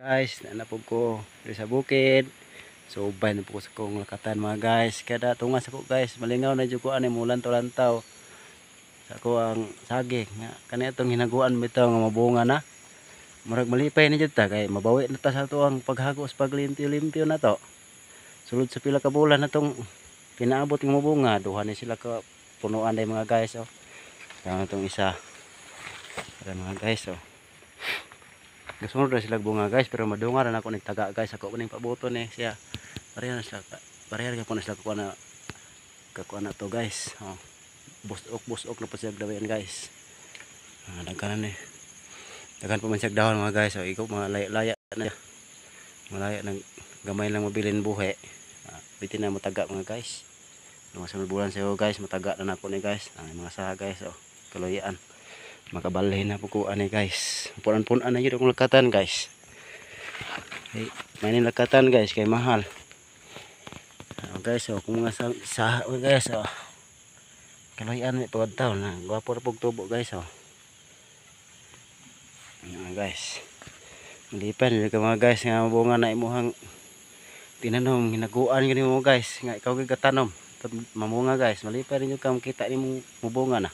Guys, nanapog ko dito sa bukid. So ubay na po ko sa kong lakatan mga guys. Kada tungas ako guys, malingaw na jud ko ani mulan to lantaw. Sa ko ang saging nga kani atong hinaguan bitaw nga mabunga na. Murag malipay ni jud ta kay mabawi na ta sa tuang paghagos paglimpyo-limpyo na to. Sulod sa pila ka bulan natong pinaabot ng mabunga, duha ni sila ka punuan day mga guys oh. Kaya itong isa. Para mga guys oh. Nasunod na sila bunga guys, pero madunga na ako nagtaga guys. Ako kuning pabuto ni siya. Pareha na sila, pareha na sila kakuha na to guys. Oh. Busok na po siya dawian guys. Dagkanan eh. Dagkan po man siya dahon mga guys. So ikaw mga laya na siya. Malaya ng gamay lang mabilin buhi. Bitin na mataga mga guys. Mga sunod bulan siya guys, mataga na ako ni guys. Mga saha guys, oh, kaloyaan. Makabalhin na po ko ani guys. Punan-punan na yun akong lakatan guys. Hey, mainin lakatan guys kay mahal. Guys, oh, kung mga saha guys, oh. Kaloyan may pagkataon na. Gwapo na pong tubo guys, oh. Guys. Lipan ka mga guys nga bunga na imuhang tinanom hinaguan gani mo guys nga ikaw gid katanom mamunga guys. Malipan rin yung kam kita ni mo bunga na.